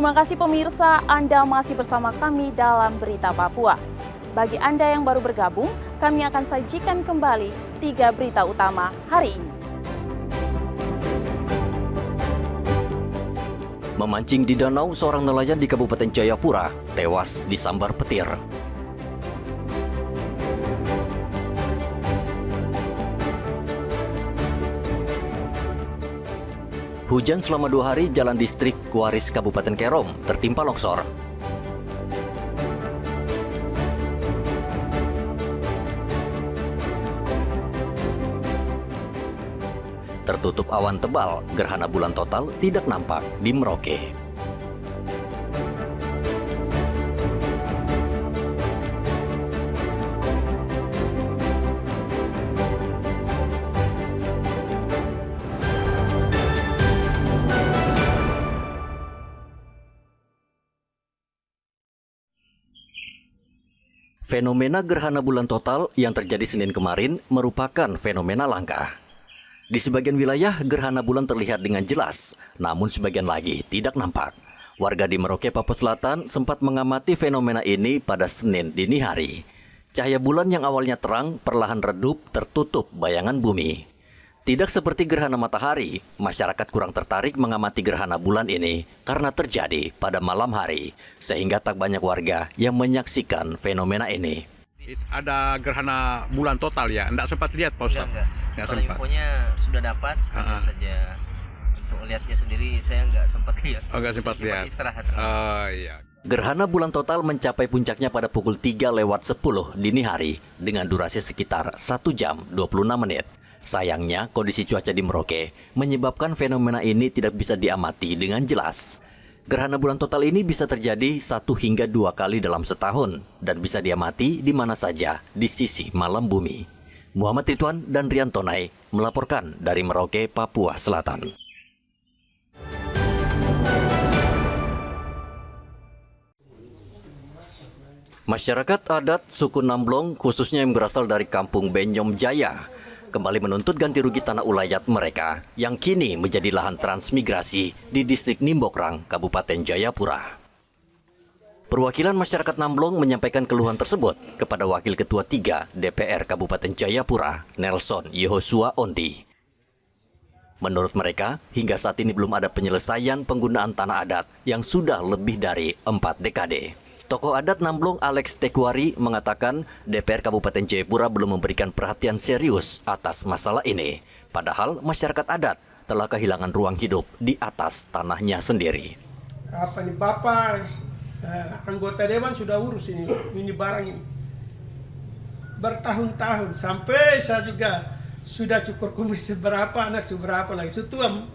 Terima kasih pemirsa, Anda masih bersama kami dalam Berita Papua. Bagi Anda yang baru bergabung, kami akan sajikan kembali 3 berita utama hari ini. Memancing di danau, seorang nelayan di Kabupaten Jayapura tewas disambar petir. Hujan selama 2 hari, jalan distrik Kuaris Kabupaten Kerom tertimpa longsor. Tertutup awan tebal, gerhana bulan total tidak nampak di Merauke. Fenomena gerhana bulan total yang terjadi Senin kemarin merupakan fenomena langka. Di sebagian wilayah, gerhana bulan terlihat dengan jelas, namun sebagian lagi tidak nampak. Warga di Merauke, Papua Selatan sempat mengamati fenomena ini pada Senin dini hari. Cahaya bulan yang awalnya terang perlahan redup tertutup bayangan bumi. Tidak seperti gerhana matahari, masyarakat kurang tertarik mengamati gerhana bulan ini karena terjadi pada malam hari, sehingga tak banyak warga yang menyaksikan fenomena ini. Ada gerhana bulan total ya? Enggak sempat lihat Pak Ustaz? Enggak. Nggak Kalau sempat. infonya sudah dapat, hanya saja untuk lihatnya sendiri saya nggak sempat lihat. Oh, nggak sempat lihat. Istirahat. Oh iya. Gerhana bulan total mencapai puncaknya pada pukul 3:10 dini hari dengan durasi sekitar 1 jam 26 menit. Sayangnya, kondisi cuaca di Merauke menyebabkan fenomena ini tidak bisa diamati dengan jelas. Gerhana bulan total ini bisa terjadi 1 hingga 2 kali dalam setahun dan bisa diamati di mana saja di sisi malam bumi. Muhammad Ridwan dan Rian Tonai melaporkan dari Merauke, Papua Selatan. Masyarakat adat suku Namblong, khususnya yang berasal dari kampung Benyom Jaya, kembali menuntut ganti rugi tanah ulayat mereka yang kini menjadi lahan transmigrasi di distrik Nimbokrang, Kabupaten Jayapura. Perwakilan masyarakat Namblong menyampaikan keluhan tersebut kepada Wakil Ketua 3 DPR Kabupaten Jayapura, Nelson Yehosua Ondi. Menurut mereka, hingga saat ini belum ada penyelesaian penggunaan tanah adat yang sudah lebih dari 4 dekade. Tokoh adat Namblong Alex Tekwari mengatakan DPR Kabupaten Jayapura belum memberikan perhatian serius atas masalah ini. Padahal masyarakat adat telah kehilangan ruang hidup di atas tanahnya sendiri. Apa nih Bapak, anggota dewan sudah urus ini barang ini bertahun-tahun, sampai saya juga sudah cukur kumis seberapa anak seberapa lagi setua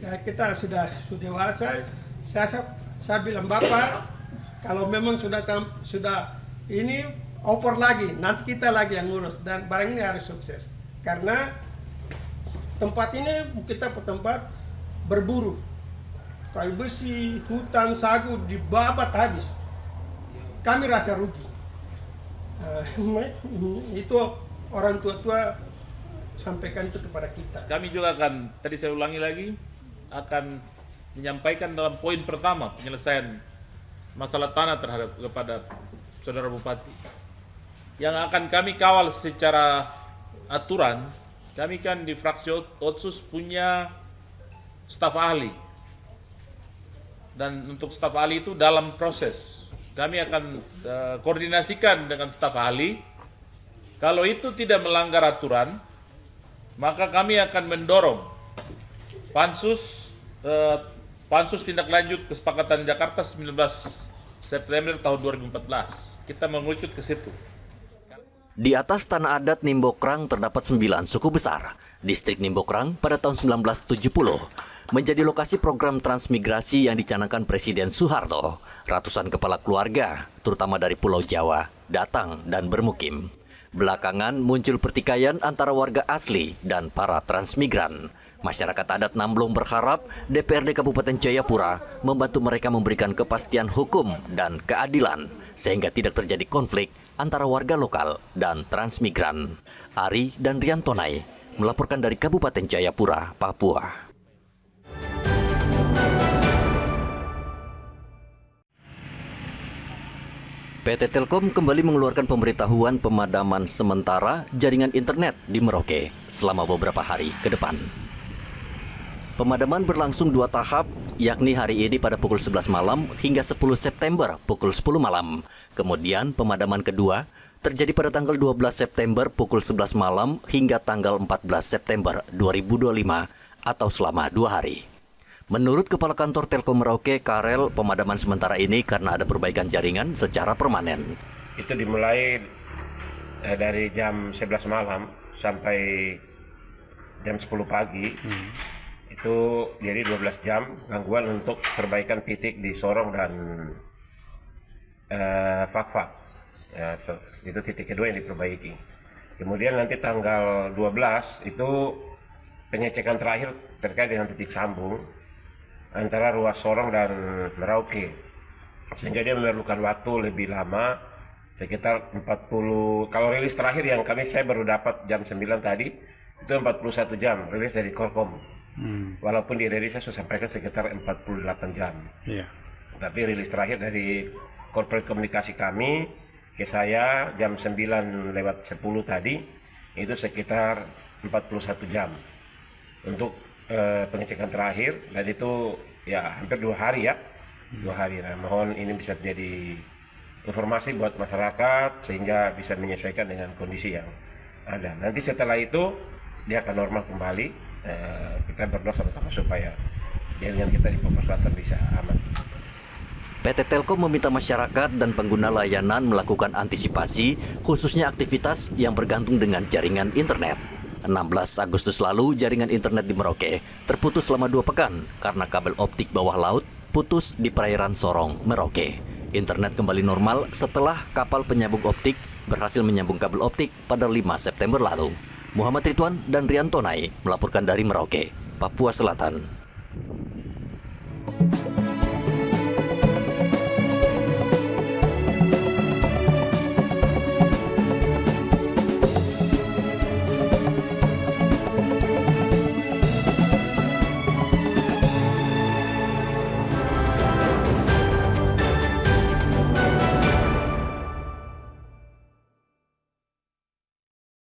kita sudah dewasa. Saya bilang Bapak, kalau memang sudah ini opor lagi, nanti kita lagi yang ngurus dan barang ini harus sukses karena tempat ini kita tempat berburu. Kayu besi, hutan, sagu dibabat habis. Kami rasa rugi. Itu orang tua-tua sampaikan itu kepada kita. Kami juga akan, tadi saya ulangi lagi, akan menyampaikan dalam poin pertama penyelesaian masalah tanah terhadap kepada Saudara Bupati. Yang akan kami kawal secara aturan, kami kan di fraksi Otsus punya staf ahli. Dan untuk staf ahli itu dalam proses. Kami akan koordinasikan dengan staf ahli. Kalau itu tidak melanggar aturan, maka kami akan mendorong Pansus tindak lanjut kesepakatan Jakarta 19 September tahun 2014. Kita mengucut ke situ. Di atas tanah adat Nimbokrang terdapat 9 suku besar. Distrik Nimbokrang pada tahun 1970 menjadi lokasi program transmigrasi yang dicanangkan Presiden Soeharto. Ratusan kepala keluarga, terutama dari Pulau Jawa, datang dan bermukim. Belakangan muncul pertikaian antara warga asli dan para transmigran. Masyarakat adat Namblong berharap DPRD Kabupaten Jayapura membantu mereka memberikan kepastian hukum dan keadilan sehingga tidak terjadi konflik antara warga lokal dan transmigran. Ari dan Rian Tonai melaporkan dari Kabupaten Jayapura, Papua. PT Telkom kembali mengeluarkan pemberitahuan pemadaman sementara jaringan internet di Merauke selama beberapa hari ke depan. Pemadaman berlangsung 2 tahap, yakni hari ini pada pukul 11 malam hingga 10 September pukul 10 malam. Kemudian pemadaman kedua terjadi pada tanggal 12 September pukul 11 malam hingga tanggal 14 September 2025 atau selama 2 hari. Menurut Kepala Kantor Telkom Merauke, Karel, pemadaman sementara ini karena ada perbaikan jaringan secara permanen. Itu dimulai dari jam 11 malam sampai jam 10 pagi. Itu jadi 12 jam gangguan untuk perbaikan titik di Sorong dan Fak-Fak. Ya, itu titik kedua yang diperbaiki. Kemudian nanti tanggal 12 itu pengecekan terakhir terkait dengan titik sambung antara ruas Sorong dan Merauke, sehingga dia memerlukan waktu lebih lama sekitar 40. Kalau rilis terakhir yang saya baru dapat jam 9 tadi itu 41 jam rilis dari Korkom. Walaupun di rilis saya sudah sampaikan sekitar 48 jam. Tapi rilis terakhir dari corporate komunikasi kami ke saya jam 9:10 tadi itu sekitar 41 jam untuk pengecekan terakhir, dan itu ya hampir 2 hari ya. 2 hari. Nah, mohon ini bisa menjadi informasi buat masyarakat sehingga bisa menyesuaikan dengan kondisi yang ada. Nanti setelah itu dia akan normal kembali. Kita berdoa sama-sama supaya jaringan kita di Papua Selatan bisa aman. PT Telkom meminta masyarakat dan pengguna layanan melakukan antisipasi, khususnya aktivitas yang bergantung dengan jaringan internet. 16 Agustus lalu, jaringan internet di Merauke terputus selama 2 pekan karena kabel optik bawah laut putus di perairan Sorong, Merauke. Internet kembali normal setelah kapal penyambung optik berhasil menyambung kabel optik pada 5 September lalu. Muhammad Ridwan dan Rian Tonai melaporkan dari Merauke, Papua Selatan.